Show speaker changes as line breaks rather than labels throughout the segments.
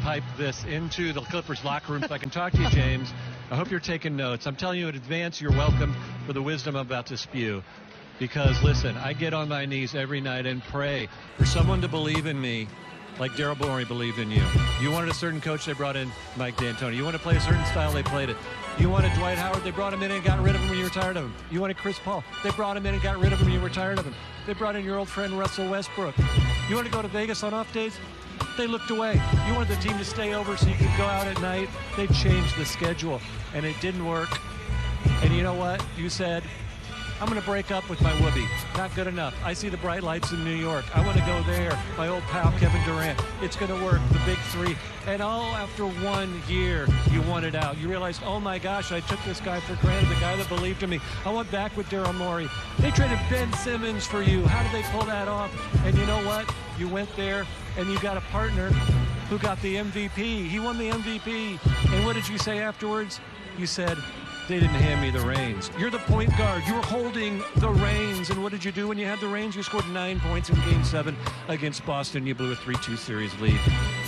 pipe this into the Clippers locker room. If I can talk to you, James, I hope you're taking notes. I'm telling you in advance, you're welcome for the wisdom I'm about to spew. Because, listen, I get on my knees every night and pray for someone to believe in me like Daryl Morey believed in you. You wanted a certain coach, they brought in Mike D'Antoni. You want to play a certain style, they played it. You wanted Dwight Howard, they brought him in and got rid of him when you were tired of him. You wanted Chris Paul, they brought him in and got rid of him when you were tired of him. They brought in your old friend Russell Westbrook. You want to go to Vegas on off days? They looked away. You wanted the team to stay over so you could go out at night. They changed the schedule, and it didn't work. And you know what? You said, I'm going to break up with my whoopee. Not good enough. I see the bright lights in New York. I want to go there. My old pal, Kevin Durant. It's going to work. The big three. And all after 1 year, you wanted out. You realized, oh my gosh, I took this guy for granted, the guy that believed in me. I went back with Daryl Morey. They traded Ben Simmons for you. How did they pull that off? And you know what? You went there and you got a partner who got the MVP. He won the MVP. And what did you say afterwards? You said, they didn't hand me the reins. You're the point guard. You were holding the reins. And what did you do when you had the reins? You scored 9 points in Game 7 against Boston. You blew a 3-2 series lead.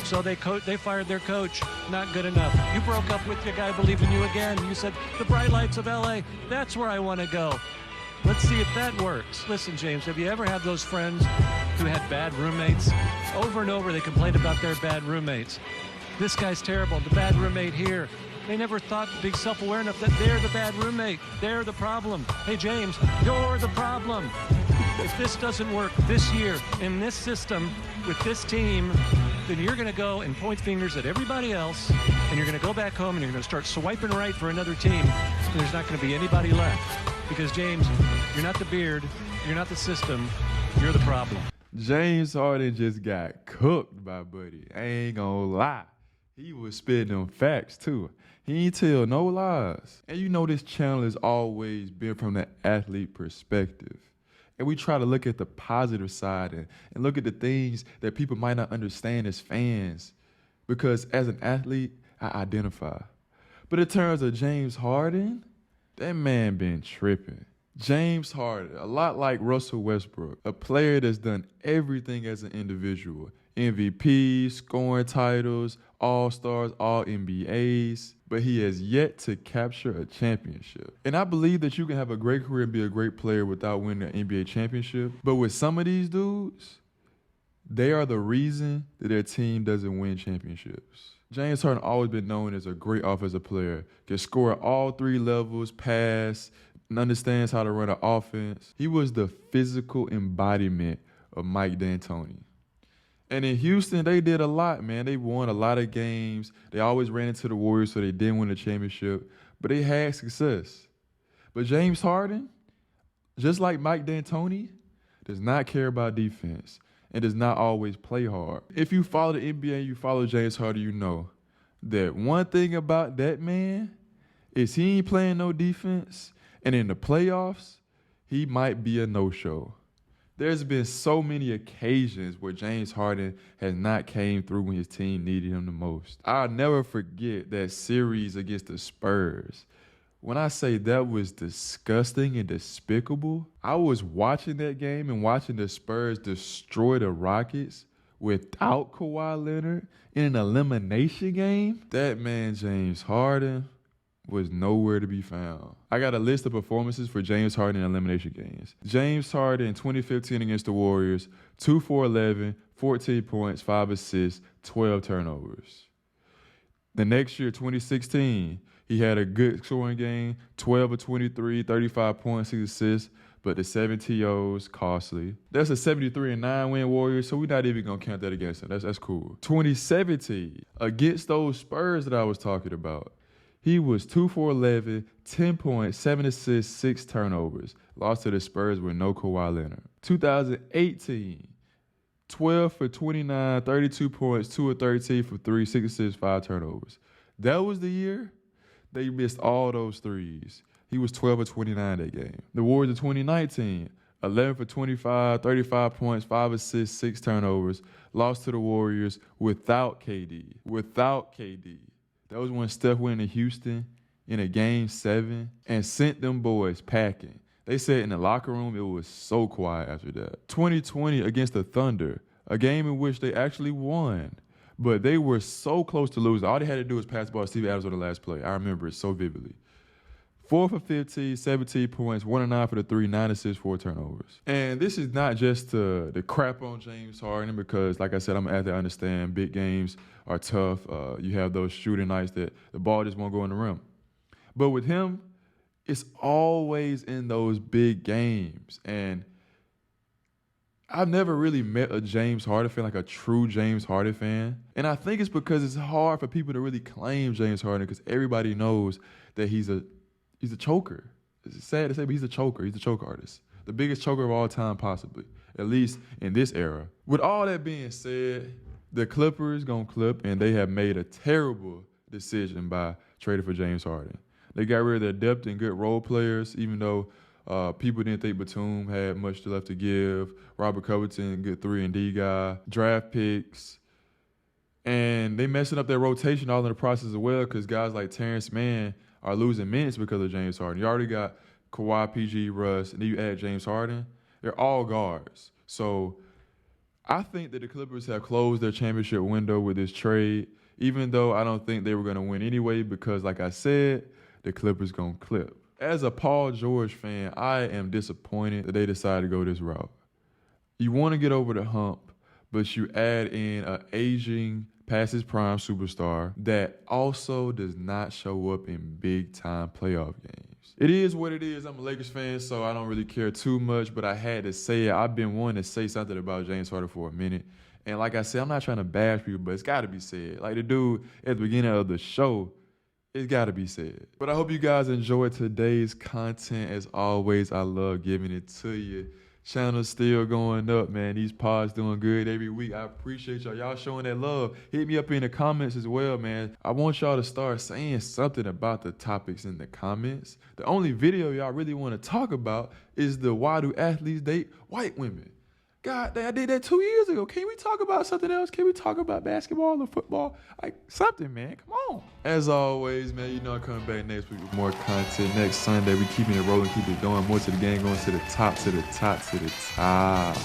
So they fired their coach. Not good enough. You broke up with your guy, believed in you again. You said, the bright lights of L.A., that's where I want to go. Let's see if that works. Listen, James, have you ever had those friends who had bad roommates? Over and over, they complained about their bad roommates. This guy's terrible. The bad roommate here. They never thought to be self-aware enough that they're the bad roommate. They're the problem. Hey, James, you're the problem. If this doesn't work this year in this system with this team, then you're going to go and point fingers at everybody else, and you're going to go back home and you're going to start swiping right for another team, and there's not going to be anybody left. Because, James, you're not the beard, you're not the system, you're the problem.
James Harden just got cooked by Buddy. I ain't gonna lie. He was spitting them facts, too. He ain't tell no lies. And you know this channel has always been from the athlete perspective. And we try to look at the positive side and look at the things that people might not understand as fans. Because as an athlete, I identify. But in terms of James Harden, that man been tripping. James Harden, a lot like Russell Westbrook, a player that's done everything as an individual. MVP, scoring titles, All-Stars, All-NBAs, but he has yet to capture a championship. And I believe that you can have a great career and be a great player without winning an NBA championship. But with some of these dudes, they are the reason that their team doesn't win championships. James Harden always been known as a great offensive player, can score at all 3 levels, pass, and understands how to run an offense. He was the physical embodiment of Mike D'Antoni. And in Houston, they did a lot, man. They won a lot of games. They always ran into the Warriors, so they didn't win the championship, but they had success. But James Harden, just like Mike D'Antoni, does not care about defense and does not always play hard. If you follow the NBA and you follow James Harden, you know that one thing about that man is he ain't playing no defense, and in the playoffs, he might be a no-show. There's been so many occasions where James Harden has not came through when his team needed him the most. I'll never forget that series against the Spurs. When I say that was disgusting and despicable, I was watching that game and watching the Spurs destroy the Rockets without Kawhi Leonard in an elimination game. That man, James Harden, was nowhere to be found. I got a list of performances for James Harden in elimination games. James Harden in 2015 against the Warriors, 2 for 11, 14 points, 5 assists, 12 turnovers. The next year, 2016, he had a good scoring game, 12 of 23, 35 points, 6 assists, but the 7 TOs, costly. That's a 73-9 win Warriors, so we're not even going to count that against him. That's cool. 2017, against those Spurs that I was talking about, he was 2 for 11, 10 points, 7 assists, 6 turnovers. Lost to the Spurs with no Kawhi Leonard. 2018, 12 for 29, 32 points, 2 of 13 for 3, 6 assists, 5 turnovers. That was the year they missed all those threes. He was 12 of 29 that game. The Warriors in 2019, 11 for 25, 35 points, 5 assists, 6 turnovers. Lost to the Warriors without KD. Without KD. That was when Steph went to Houston in a Game 7 and sent them boys packing. They said in the locker room it was so quiet after that. 2020 against the Thunder, a game in which they actually won. But they were so close to losing. All they had to do was pass the ball to Steve Adams on the last play. I remember it so vividly. 4 for 15, 17 points, 1 of 9 for the 3, 9 assists, 4 turnovers. And this is not just the crap on James Harden because, like I said, I'm an athlete. I understand big games are tough. You have those shooting nights that the ball just won't go in the rim. But with him, it's always in those big games. And I've never really met a James Harden fan, like a true James Harden fan. And I think it's because it's hard for people to really claim James Harden because everybody knows that he's a choker. It's sad to say, but he's a choker. He's a choke artist. The biggest choker of all time, possibly, at least in this era. With all that being said, the Clippers gonna clip, and they have made a terrible decision by trading for James Harden. They got rid of their depth and good role players, even though people didn't think Batum had much left to give. Robert Covington, good 3-and-D guy. Draft picks. And they messing up their rotation all in the process as well because guys like Terrence Mann are losing minutes because of James Harden. You already got Kawhi, PG, Russ, and then you add James Harden. They're all guards. So I think that the Clippers have closed their championship window with this trade, even though I don't think they were going to win anyway because, like I said, the Clippers going to clip. As a Paul George fan, I am disappointed that they decided to go this route. You want to get over the hump, but you add in an aging, past his prime superstar that also does not show up in big-time playoff games. It is what it is. I'm a Lakers fan, so I don't really care too much, but I had to say it. I've been wanting to say something about James Harden for a minute. And like I said, I'm not trying to bash people, but it's got to be said. Like the dude at the beginning of the show, it's got to be said. But I hope you guys enjoyed today's content. As always, I love giving it to you. Channel's still going up, man. These pods doing good every week. I appreciate y'all. Y'all showing that love. Hit me up in the comments as well, man. I want y'all to start saying something about the topics in the comments. The only video y'all really want to talk about is the why do athletes date white women? God, I did that 2 years ago. Can we talk about something else? Can we talk about basketball or football? Like something, man. Come on. As always, man, you know I'm coming back next week with more content. Next Sunday, we keeping it rolling, keep it going. More to the game, going to the top, to the top, to the top.